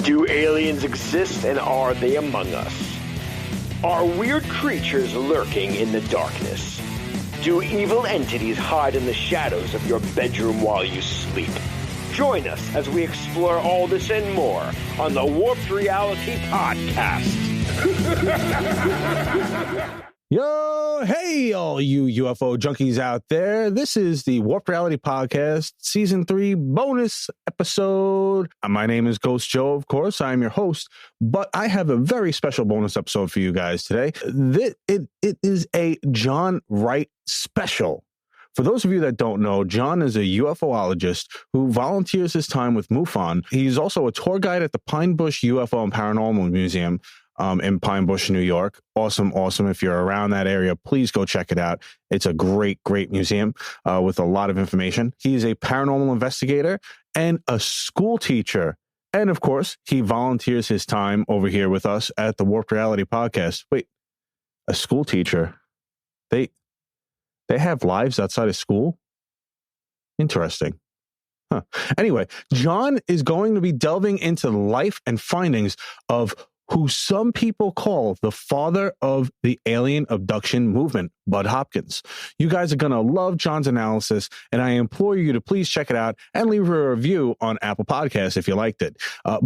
Do aliens exist, and are they among us? Are weird creatures lurking in the darkness? Do evil entities hide in the shadows of your bedroom while you sleep? Join us as we explore all this and more on the Warped Reality Podcast. Yo, hey, all you UFO junkies out there. This is the Warped Reality Podcast, Season 3 bonus episode. My name is Ghost Joe, of course. I'm your host, but I have a very special bonus episode for you guys today. It is a John Wright special. For those of you that don't know, John is a UFOologist who volunteers his time with MUFON. He's also a tour guide at the Pine Bush UFO and Paranormal Museum in Pine Bush, New York. Awesome. If you're around that area, please go check it out. It's a great museum with a lot of information. He's a paranormal investigator and a school teacher. And of course, he volunteers his time over here with us at the Warped Reality Podcast. Wait, a school teacher? They have lives outside of school? Interesting. Huh. Anyway, John is going to be delving into the life and findings of who some people call the father of the Alien Abduction Movement, Bud Hopkins. You guys are going to love John's analysis, and I implore you to please check it out and leave a review on Apple Podcasts if you liked it.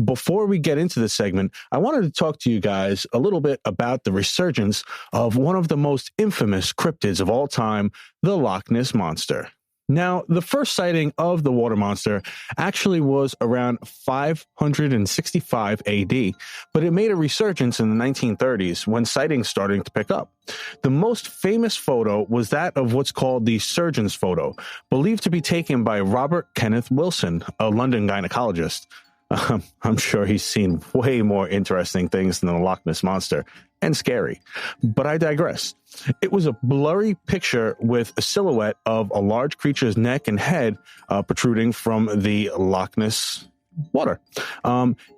Before we get into this segment, I wanted to talk to you guys a little bit about the resurgence of one of the most infamous cryptids of all time, the Lochness Monster. Now, the first sighting of the water monster actually was around 565 AD, but it made a resurgence in the 1930s when sightings started to pick up. The most famous photo was that of what's called the surgeon's photo, believed to be taken by Robert Kenneth Wilson, a London gynecologist. I'm sure he's seen way more interesting things than the Loch Ness Monster, and scary. But I digress. It was a blurry picture with a silhouette of a large creature's neck and head protruding from the Loch Ness water.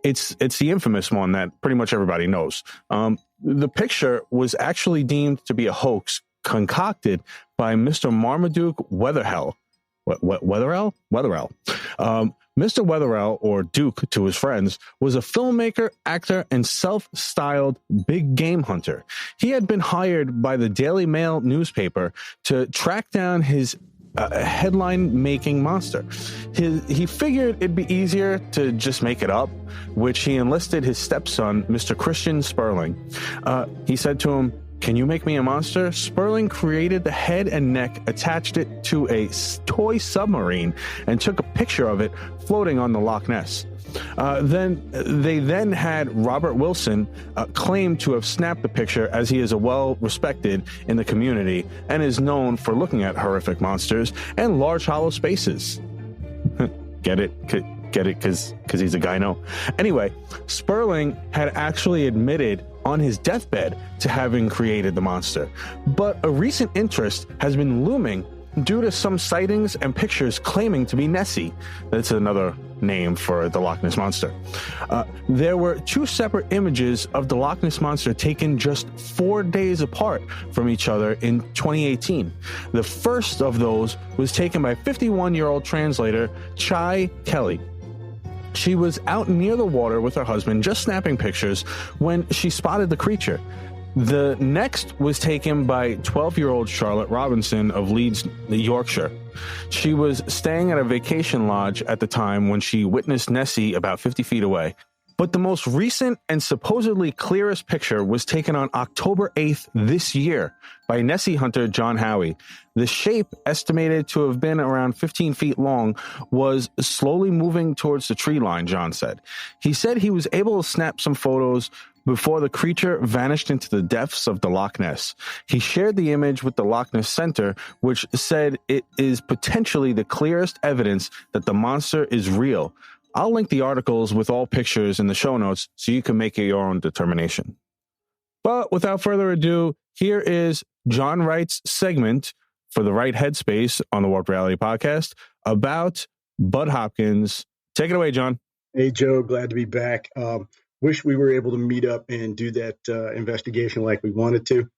It's the infamous one that pretty much everybody knows. The picture was actually deemed to be a hoax concocted by Mr. Marmaduke Wetherell. Wetherell? Mr. Wetherell, or Duke to his friends, was a filmmaker, actor, and self-styled big game hunter. He had been hired by the Daily Mail newspaper to track down his headline-making monster. He figured it'd be easier to just make it up, which he enlisted his stepson, Mr. Christian Sperling. He said to him, "Can you make me a monster?" Sperling created the head and neck, attached it to a toy submarine, and took a picture of it floating on the Loch Ness. They had Robert Wilson claim to have snapped the picture, as he is a well-respected in the community and is known for looking at horrific monsters and large hollow spaces. Get it? Because he's a gyno. Anyway, Sperling had actually admitted on his deathbed to having created the monster, but a recent interest has been looming due to some sightings and pictures claiming to be Nessie. That's another name for the Loch Ness Monster. There were two separate images of the Loch Ness Monster taken just 4 days apart from each other in 2018. The first of those was taken by 51-year-old translator Chai Kelly. She was out near the water with her husband, just snapping pictures, when she spotted the creature. The next was taken by 12-year-old Charlotte Robinson of Leeds, Yorkshire. She was staying at a vacation lodge at the time when she witnessed Nessie about 50 feet away. But the most recent and supposedly clearest picture was taken on October 8th this year by Nessie hunter John Howie. The shape, estimated to have been around 15 feet long, was slowly moving towards the tree line, John said. He said he was able to snap some photos before the creature vanished into the depths of the Loch Ness. He shared the image with the Loch Ness Center, which said it is potentially the clearest evidence that the monster is real. I'll link the articles with all pictures in the show notes so you can make your own determination. But without further ado, here is John Wright's segment for the Right Headspace on the Warped Reality Podcast about Bud Hopkins. Take it away, John. Hey, Joe. Glad to be back. Wish we were able to meet up and do that investigation like we wanted to.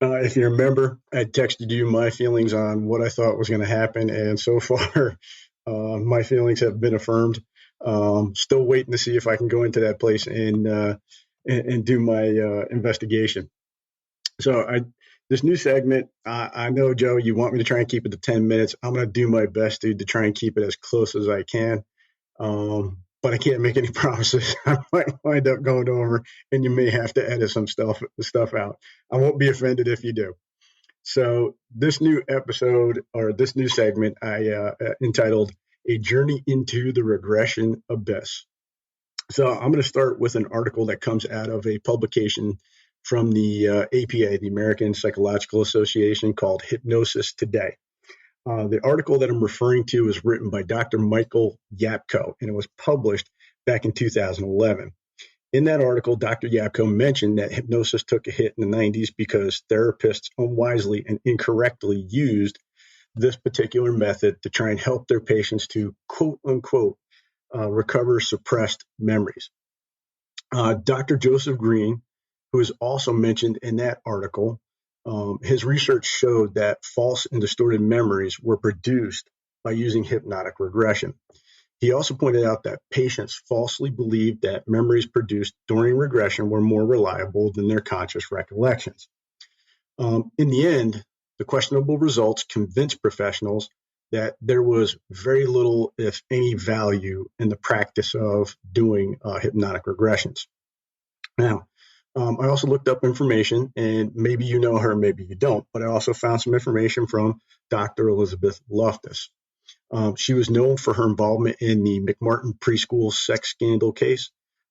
If you remember, I texted you my feelings on what I thought was going to happen, and so far, my feelings have been affirmed. Still waiting to see if I can go into that place and do my investigation. So this new segment, I know, Joe, you want me to try and keep it to 10 minutes. I'm going to do my best, dude, to try and keep it as close as I can. But I can't make any promises. I might wind up going over, and you may have to edit some stuff out. I won't be offended if you do. So this new episode, or this new segment, I entitled "A Journey into the Regression Abyss." So I'm going to start with an article that comes out of a publication from the APA, the American Psychological Association, called Hypnosis Today. The article that I'm referring to was written by Dr. Michael Yapko, and it was published back in 2011. In that article, Dr. Yapko mentioned that hypnosis took a hit in the 90s because therapists unwisely and incorrectly used this particular method to try and help their patients to, quote unquote, recover suppressed memories. Dr. Joseph Green, who is also mentioned in that article, his research showed that false and distorted memories were produced by using hypnotic regression. He also pointed out that patients falsely believed that memories produced during regression were more reliable than their conscious recollections. In the end, the questionable results convinced professionals that there was very little, if any, value in the practice of doing hypnotic regressions. Now, I also looked up information, and maybe you know her, maybe you don't, but I also found some information from Dr. Elizabeth Loftus. She was known for her involvement in the McMartin preschool sex scandal case.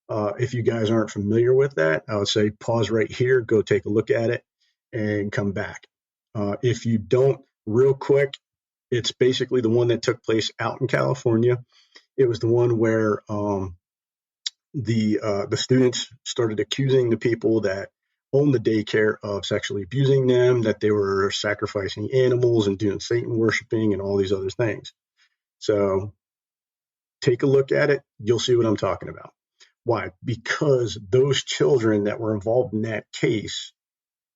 If you guys aren't familiar with that, I would say pause right here, go take a look at it, and come back. If you don't, real quick, it's basically the one that took place out in California. It was the one where the students started accusing the people that owned the daycare of sexually abusing them, that they were sacrificing animals and doing Satan worshiping and all these other things. So take a look at it. You'll see what I'm talking about. Why? Because those children that were involved in that case,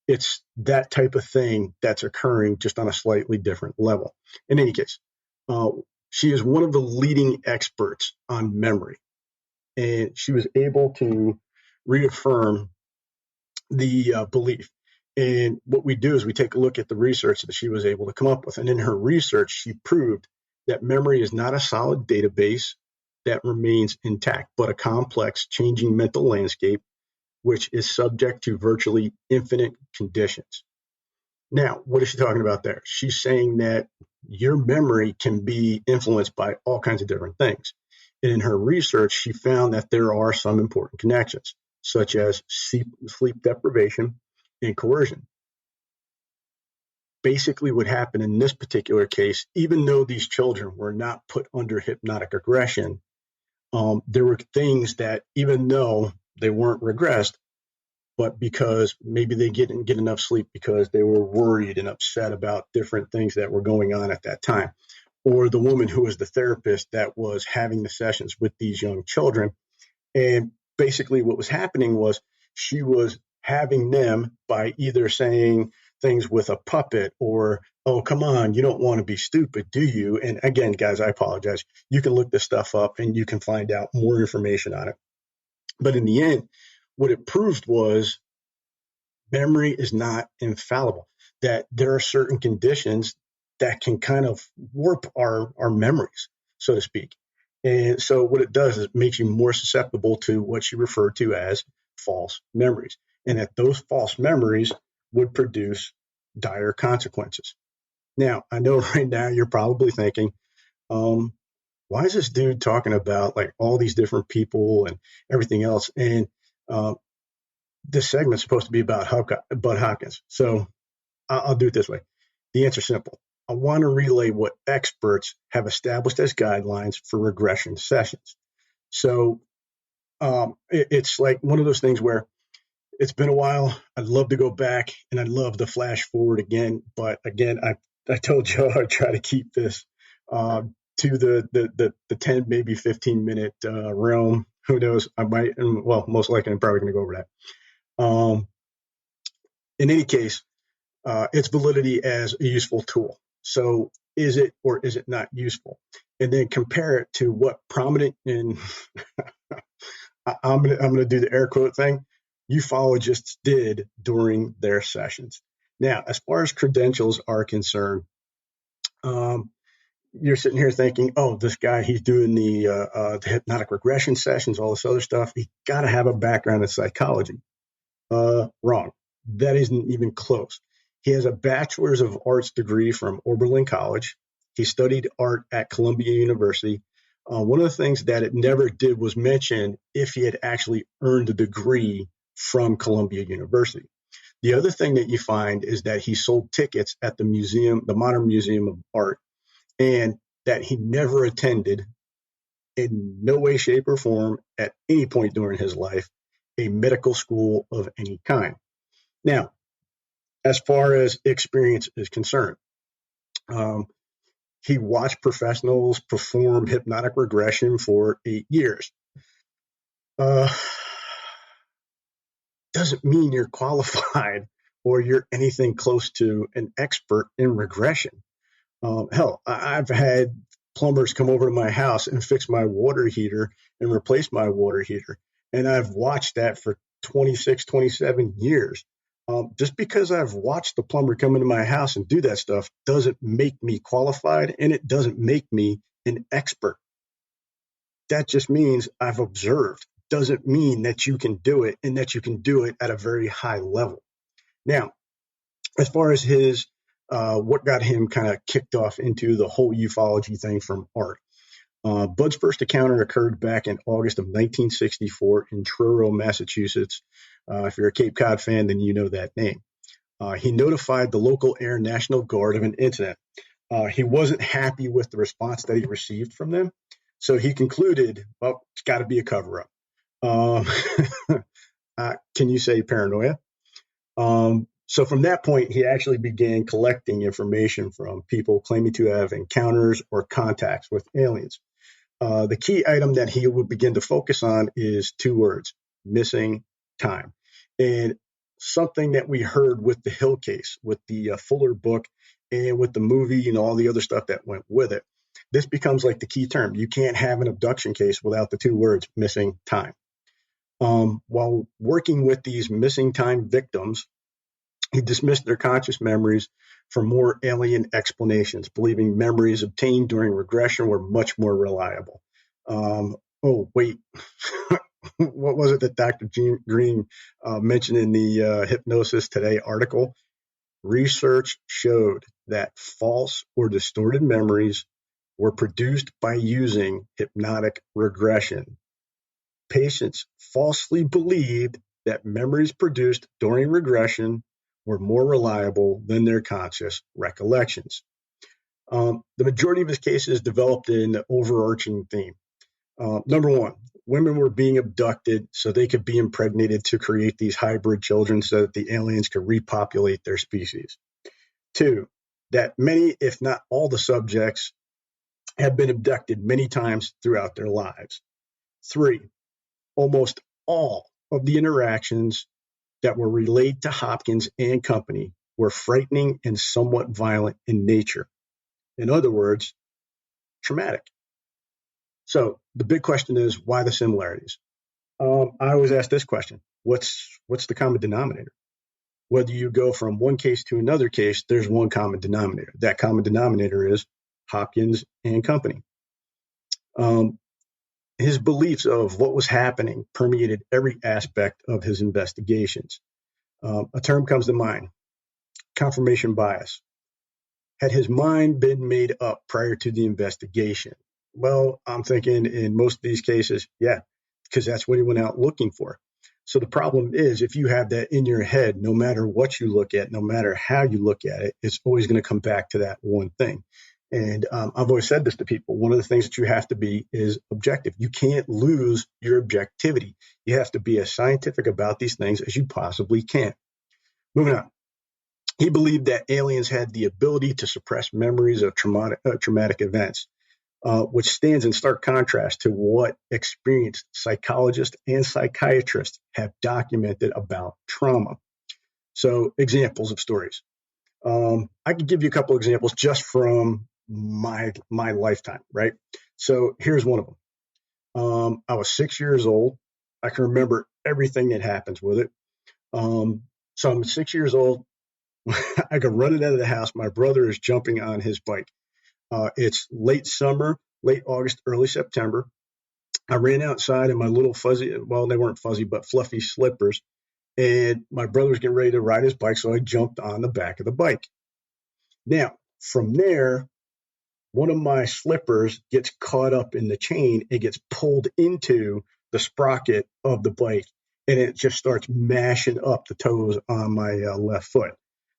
it's that type of thing that's occurring, just on a slightly different level. In any case, she is one of the leading experts on memory, and she was able to reaffirm the belief. And what we do is we take a look at the research that she was able to come up with. And in her research, she proved that memory is not a solid database that remains intact, but a complex, changing mental landscape, which is subject to virtually infinite conditions. Now, what is she talking about there? She's saying that your memory can be influenced by all kinds of different things. And in her research, she found that there are some important connections, such as sleep deprivation and coercion. Basically, what happened in this particular case, even though these children were not put under hypnotic regression, there were things that, even though they weren't regressed, but because maybe they didn't get enough sleep because they were worried and upset about different things that were going on at that time, or the woman who was the therapist that was having the sessions with these young children. And basically what was happening was she was having them by either saying things with a puppet or, oh, come on, you don't want to be stupid, do you? And again, guys, I apologize. You can look this stuff up and you can find out more information on it. But in the end, what it proved was memory is not infallible, that there are certain conditions that can kind of warp our memories, so to speak. And so what it does is it makes you more susceptible to what she referred to as false memories, and that those false memories would produce dire consequences. Now, I know right now you're probably thinking, why is this dude talking about like all these different people and everything else? And this segment's supposed to be about Hopkins. So I'll do it this way. The answer's simple. I want to relay what experts have established as guidelines for regression sessions. So it's like one of those things where it's been a while. I'd love to go back and I'd love to flash forward again. But again, I told you I'd try to keep this to the 10, maybe 15 minute realm. Who knows? I might, well, most likely I'm probably going to go over that. In any case, its validity as a useful tool. So is it or is it not useful? And then compare it to what prominent and I'm gonna do the air quote thing, ufologists did during their sessions. Now, as far as credentials are concerned, you're sitting here thinking, oh, this guy, he's doing the hypnotic regression sessions, all this other stuff. He got to have a background in psychology. Wrong. That isn't even close. He has a bachelor's of arts degree from Oberlin College. He studied art at Columbia University. One of the things that it never did was mention if he had actually earned a degree from Columbia University. The other thing that you find is that he sold tickets at the museum, the Modern Museum of Art, and that he never attended in no way, shape, or form at any point during his life a medical school of any kind. Now, as far as experience is concerned, he watched professionals perform hypnotic regression for 8 years. Doesn't mean you're qualified or you're anything close to an expert in regression. Hell, I've had plumbers come over to my house and fix my water heater and replace my water heater. And I've watched that for 26, 27 years. Just because I've watched the plumber come into my house and do that stuff doesn't make me qualified, and it doesn't make me an expert. That just means I've observed. Doesn't mean that you can do it and that you can do it at a very high level. Now, as far as his what got him kind of kicked off into the whole ufology thing from art. Bud's first encounter occurred back in August of 1964 in Truro, Massachusetts. If you're a Cape Cod fan, then you know that name. He notified the local Air National Guard of an incident. He wasn't happy with the response that he received from them, so he concluded, well, it's got to be a cover-up. Can you say paranoia? So from that point, he actually began collecting information from people claiming to have encounters or contacts with aliens. The key item that he would begin to focus on is 2 words: missing time. And something that we heard with the Hill case, with the Fuller book, and with the movie and all the other stuff that went with it. This becomes like the key term. You can't have an abduction case without the 2 words, missing time. While working with these missing time victims, he dismissed their conscious memories for more alien explanations, believing memories obtained during regression were much more reliable. Oh, wait. What was it that Dr. Green mentioned in the Hypnosis Today article? Research showed that false or distorted memories were produced by using hypnotic regression. Patients falsely believed that memories produced during regression were more reliable than their conscious recollections. The majority of his cases developed an overarching theme. Number one, women were being abducted so they could be impregnated to create these hybrid children so that the aliens could repopulate their species. 2, that many, if not all the subjects have been abducted many times throughout their lives. 3, almost all of the interactions that were relayed to Hopkins and company were frightening and somewhat violent in nature. In other words, traumatic. So the big question is, why the similarities? I always ask this question: what's the common denominator? Whether you go from one case to another case, there's one common denominator. That common denominator is Hopkins and company. His beliefs of what was happening permeated every aspect of his investigations. A term comes to mind: confirmation bias. Had his mind been made up prior to the investigation? Well, I'm thinking in most of these cases, yeah, because that's what he went out looking for. So the problem is, if you have that in your head, no matter what you look at, no matter how you look at it, it's always going to come back to that one thing. And I've always said this to people. One of the things that you have to be is objective. You can't lose your objectivity. You have to be as scientific about these things as you possibly can. Moving on. He believed that aliens had the ability to suppress memories of traumatic events, which stands in stark contrast to what experienced psychologists and psychiatrists have documented about trauma. So, examples of stories. I could give you a couple examples just from my lifetime, right? So here's one of them. I was 6 years old. I can remember everything that happens with it. So I'm 6 years old. I go running out of the house. My brother is jumping on his bike. It's late summer, late August, early September. I ran outside in my little fuzzy, well, they weren't fuzzy, but fluffy slippers. And my brother was getting ready to ride his bike, so I jumped on the back of the bike. Now, from there, one of my slippers gets caught up in the chain. It gets pulled into the sprocket of the bike, and it just starts mashing up the toes on my left foot.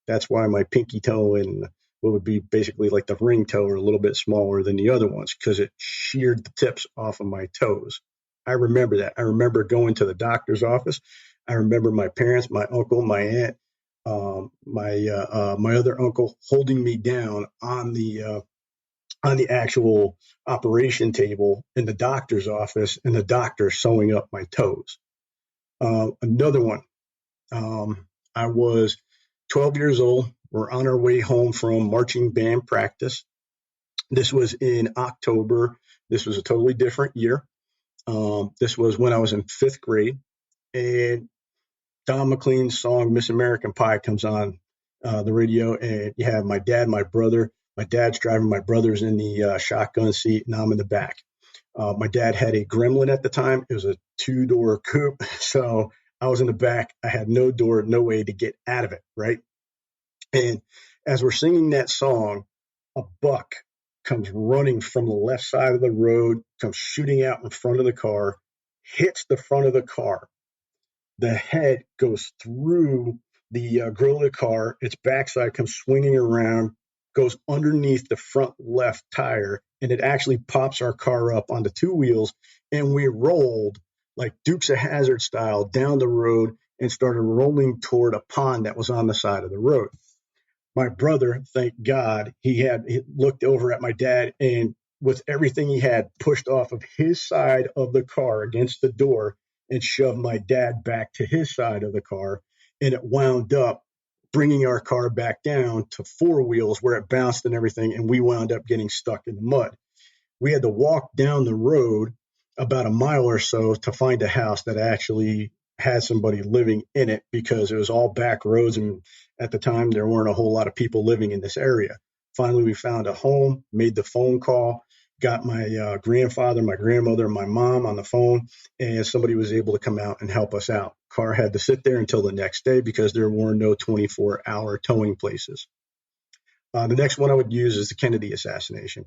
That's why my pinky toe and what would be basically like the ring toe are a little bit smaller than the other ones, because it sheared the tips off of my toes. I remember that. I remember going to the doctor's office. I remember my parents, my uncle, my aunt, my other uncle holding me down on the actual operation table in the doctor's office, and the doctor sewing up my toes. Another one. I was 12 years old. We're on our way home from marching band practice. This was in October. This was a totally different year. This was when I was in 5th grade, and Don McLean's song Miss American Pie comes on the radio, and you have my dad, my brother. My dad's driving, my brother's in the shotgun seat, and I'm in the back. My dad had a Gremlin at the time. It was a 2-door coupe, so I was in the back. I had no door, no way to get out of it, right? And as we're singing that song, a buck comes running from the left side of the road, comes shooting out in front of the car, hits the front of the car. The head goes through the grill of the car. Its backside comes swinging around, goes underneath the front left tire, and it actually pops our car up onto 2 wheels, and we rolled like Dukes of Hazzard style down the road and started rolling toward a pond that was on the side of the road. My brother, thank God, he looked over at my dad, and with everything he had, pushed off of his side of the car against the door and shoved my dad back to his side of the car, and it wound up bringing our car back down to 4 wheels where it bounced and everything, and we wound up getting stuck in the mud. We had to walk down the road about a mile or so to find a house that actually had somebody living in it, because it was all back roads, and at the time there weren't a whole lot of people living in this area. Finally, we found a home, made the phone call, got my grandfather, my grandmother, and my mom on the phone, and somebody was able to come out and help us out. Car had to sit there until the next day because there were no 24-hour towing places. The next one I would use is the Kennedy assassination.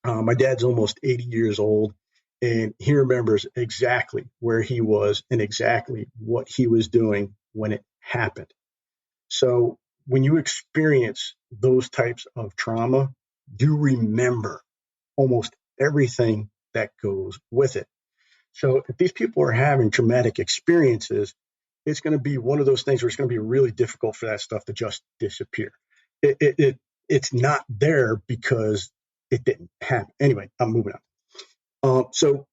My dad's almost 80 years old, and he remembers exactly where he was and exactly what he was doing when it happened. So when you experience those types of trauma, you remember almost everything that goes with it. So if these people are having traumatic experiences, it's going to be one of those things where it's going to be really difficult for that stuff to just disappear. It's not there because it didn't happen. Anyway, I'm moving on. So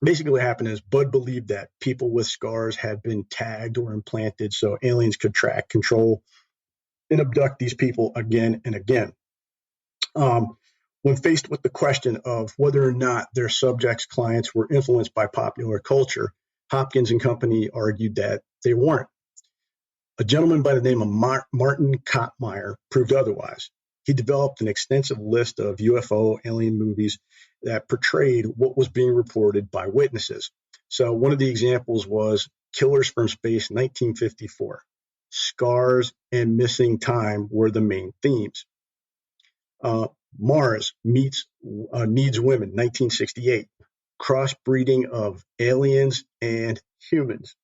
basically what happened is Bud believed that people with scars had been tagged or implanted so aliens could track, control, and abduct these people again and again. When faced with the question of whether or not their subjects' clients were influenced by popular culture, Hopkins and company argued that they weren't. A gentleman by the name of Martin Kottmeyer proved otherwise. He developed an extensive list of UFO alien movies that portrayed what was being reported by witnesses. So one of the examples was Killers from Space 1954. Scars and missing time were the main themes. Mars Needs Women 1968. Crossbreeding of aliens and humans.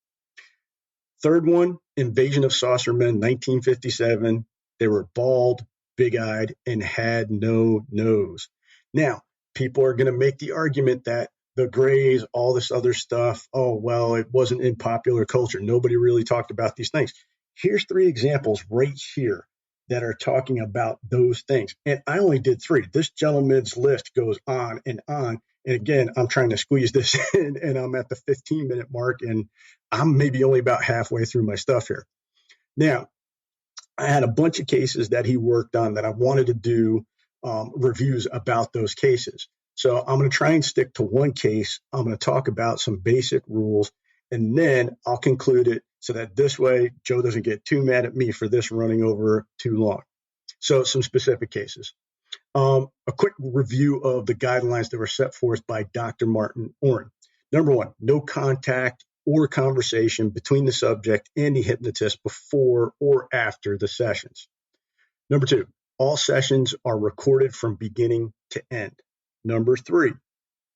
Third one, Invasion of Saucer Men 1957. They were bald, big-eyed, and had no nose. Now, people are going to make the argument that the Greys, all this other stuff, oh, well, it wasn't in popular culture. Nobody really talked about these things. Here's 3 examples right here that are talking about those things. And I only did 3. This gentleman's list goes on and on. And again, I'm trying to squeeze this in, and I'm at the 15-minute mark, and I'm maybe only about halfway through my stuff here. Now, I had a bunch of cases that he worked on that I wanted to do reviews about those cases. So I'm going to try and stick to one case. I'm going to talk about some basic rules, and then I'll conclude it so that this way Joe doesn't get too mad at me for this running over too long. So some specific cases. A quick review of the guidelines that were set forth by Dr. Martin Orrin. Number one, no contact or conversation between the subject and the hypnotist before or after the sessions. Number two, all sessions are recorded from beginning to end. Number three,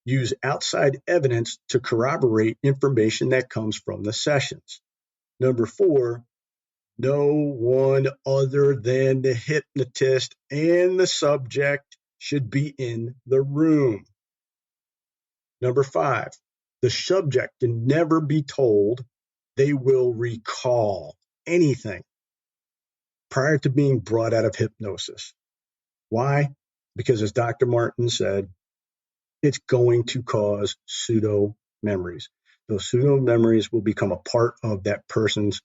use outside evidence to corroborate information that comes from the sessions. Number four, no one other than the hypnotist and the subject should be in the room. Number five, the subject can never be told they will recall anything prior to being brought out of hypnosis. Why? Because as Dr. Martin said, it's going to cause pseudo memories. Those pseudo memories will become a part of that person's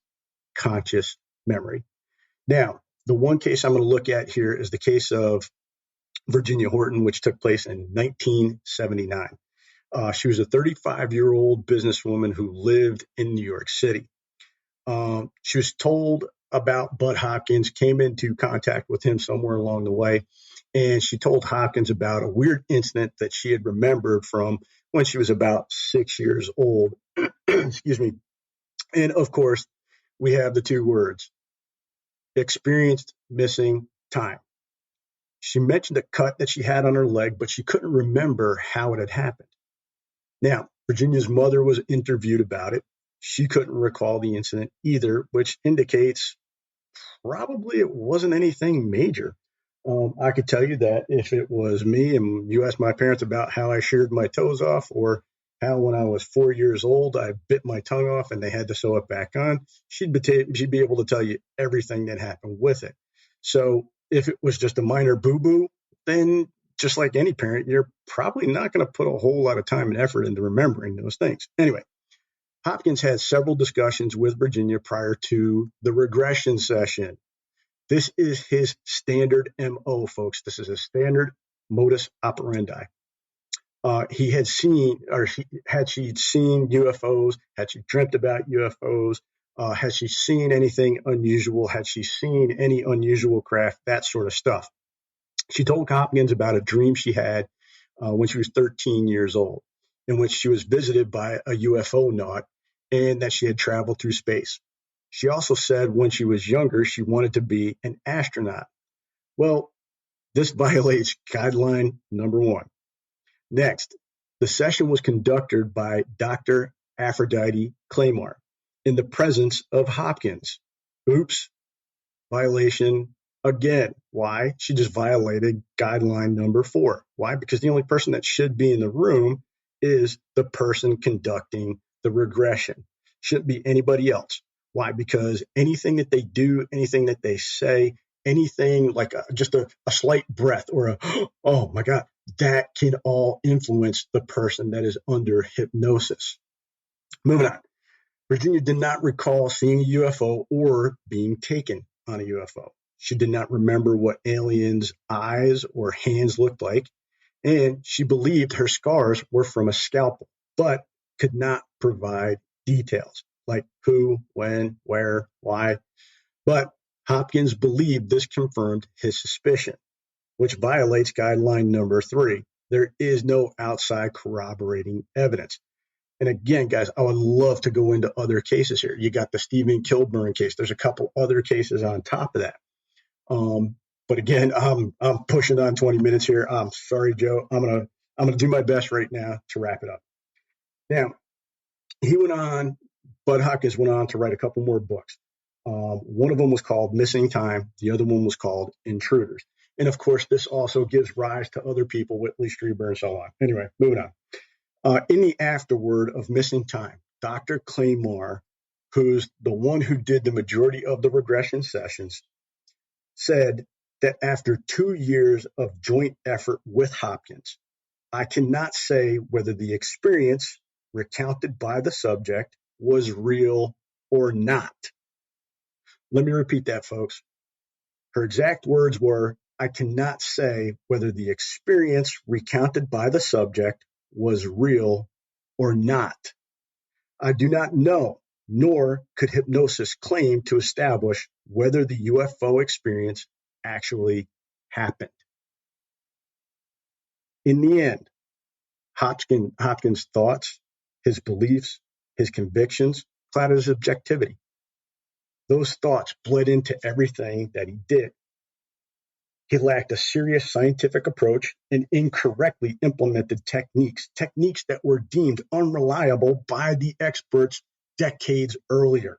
conscious memory. Now, the one case I'm going to look at here is the case of Virginia Horton, which took place in 1979. She was a 35-year-old businesswoman who lived in New York City. She was told about Bud Hopkins, came into contact with him somewhere along the way, and she told Hopkins about a weird incident that she had remembered from when she was about 6 years old. Excuse me. And of course, we have the two words, experienced missing time. She mentioned a cut that she had on her leg, but she couldn't remember how it had happened. Now, Virginia's mother was interviewed about it. She couldn't recall the incident either, which indicates probably it wasn't anything major. I could tell you that if it was me and you asked my parents about how I sheared my toes off or how when I was 4 years old I bit my tongue off and they had to sew it back on, she'd be able to tell you everything that happened with it. So if it was just a minor boo-boo, then just like any parent, you're probably not going to put a whole lot of time and effort into remembering those things. Anyway, Hopkins had several discussions with Virginia prior to the regression session. This is his standard MO, folks. This is his standard modus operandi. He had seen, or had she seen UFOs? Had she dreamt about UFOs? Had she seen anything unusual? Had she seen any unusual craft? That sort of stuff. She told Hopkins about a dream she had when she was 13 years old, in which she was visited by a UFO naut and that she had traveled through space. She also said when she was younger, she wanted to be an astronaut. Well, this violates guideline number one. Next, the session was conducted by Dr. Aphrodite Claymore in the presence of Hopkins. Oops, violation again. Why? She just violated guideline number 4. Why? Because the only person that should be in the room is the person conducting the regression. Shouldn't be anybody else. Why? Because anything that they do, anything that they say, anything like just a slight breath or a, oh my God, that can all influence the person that is under hypnosis. Moving on. Virginia did not recall seeing a UFO or being taken on a UFO. She did not remember what aliens' eyes or hands looked like, and she believed her scars were from a scalpel, but could not provide details like who, when, where, why. But Hopkins believed this confirmed his suspicion, which violates guideline number 3. There is no outside corroborating evidence. And again, guys, I would love to go into other cases here. You got the Stephen Kilburn case. There's a couple other cases on top of that. But again, I'm pushing on 20 minutes here. I'm sorry, Joe. I'm gonna do my best right now to wrap it up. Now, Bud Hopkins went on to write a couple more books. One of them was called Missing Time. The other one was called Intruders. And of course, this also gives rise to other people, Whitley Strieber and so on. Anyway, moving on. In the afterword of Missing Time, Dr. Claymore, who's the one who did the majority of the regression sessions, said that after 2 years of joint effort with Hopkins, I cannot say whether the experience recounted by the subject was real or not. Let me repeat that, folks. Her exact words were, I cannot say whether the experience recounted by the subject was real or not. I do not know, nor could hypnosis claim to establish whether the UFO experience actually happened. In the end, Hopkins' thoughts, his beliefs, his convictions clouded his objectivity. Those thoughts bled into everything that he did. He lacked a serious scientific approach and incorrectly implemented techniques that were deemed unreliable by the experts decades earlier.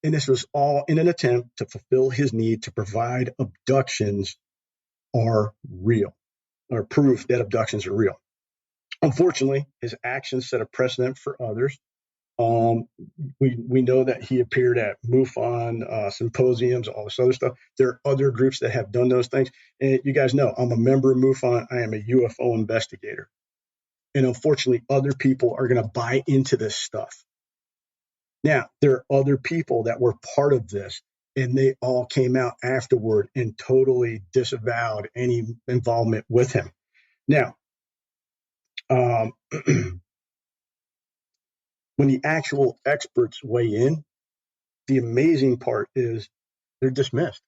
And this was all in an attempt to fulfill his need to provide abductions are real, or proof that abductions are real. Unfortunately, his actions set a precedent for others. We know that he appeared at MUFON symposiums, all this other stuff. There are other groups that have done those things. And you guys know I'm a member of MUFON. I am a UFO investigator. And unfortunately, other people are going to buy into this stuff. Now, there are other people that were part of this, and they all came out afterward and totally disavowed any involvement with him. Now, when the actual experts weigh in, the amazing part is they're dismissed.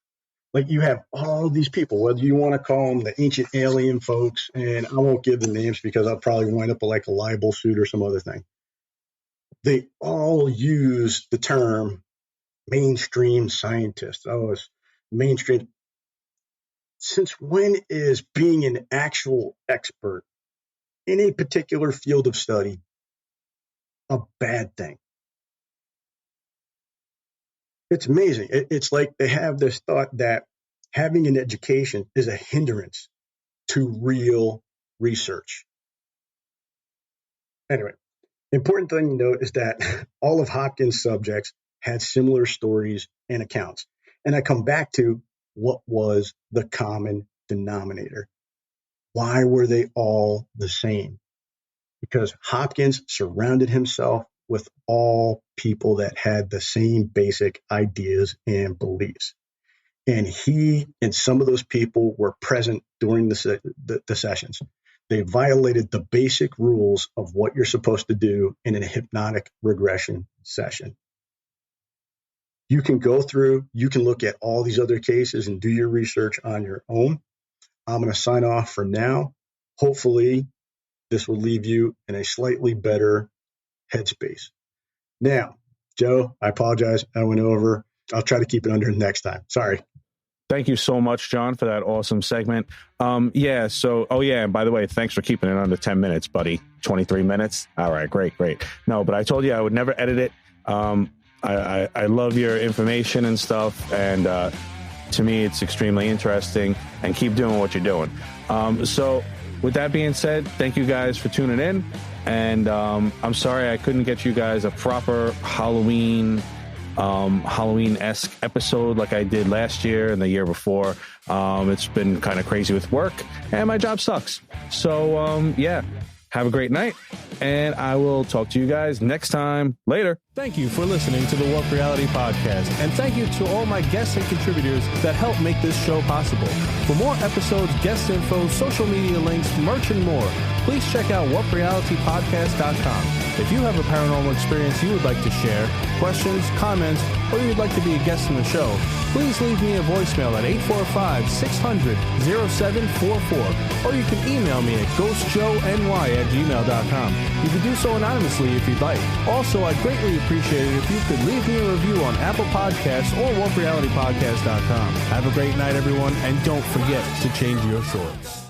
Like, you have all these people, whether you want to call them the ancient alien folks, and I won't give the names because I'll probably wind up with like a libel suit or some other thing. They all use the term mainstream scientist. Oh, it's mainstream. Since when is being an actual expert in a particular field of study a bad thing? It's amazing. It's like they have this thought that having an education is a hindrance to real research. Anyway, the important thing to note is that all of Hopkins' subjects had similar stories and accounts. And I come back to what was the common denominator. Why were they all the same? Because Hopkins surrounded himself with all people that had the same basic ideas and beliefs. And he and some of those people were present during the sessions. They violated the basic rules of what you're supposed to do in a hypnotic regression session. You can go through, you can look at all these other cases and do your research on your own. I'm going to sign off for now. Hopefully, this will leave you in a slightly better headspace. Now, Joe, I apologize. I went over. I'll try to keep it under next time. Sorry. Thank you so much, John, for that awesome segment. And by the way, thanks for keeping it under 10 minutes, buddy. 23 minutes. All right, great. No, but I told you I would never edit it. I love your information and stuff. And to me, it's extremely interesting, and keep doing what you're doing. So with that being said, thank you guys for tuning in. And I'm sorry I couldn't get you guys a proper Halloween-esque episode like I did last year and the year before. It's been kind of crazy with work, and my job sucks. So, have a great night, and I will talk to you guys next time. Later. Thank you for listening to the Warp Reality Podcast, and thank you to all my guests and contributors that help make this show possible. For more episodes, guest info, social media links, merch, and more, please check out warprealitypodcast.com. If you have a paranormal experience you would like to share, questions, comments, or you'd like to be a guest in the show, please leave me a voicemail at 845-600-0744, or you can email me at ghostjoeny@gmail.com. You can do so anonymously if you'd like. Also, I'd greatly appreciate it if you could leave me a review on Apple Podcasts or warprealitypodcast.com. Have a great night, everyone, and don't forget to change your shorts.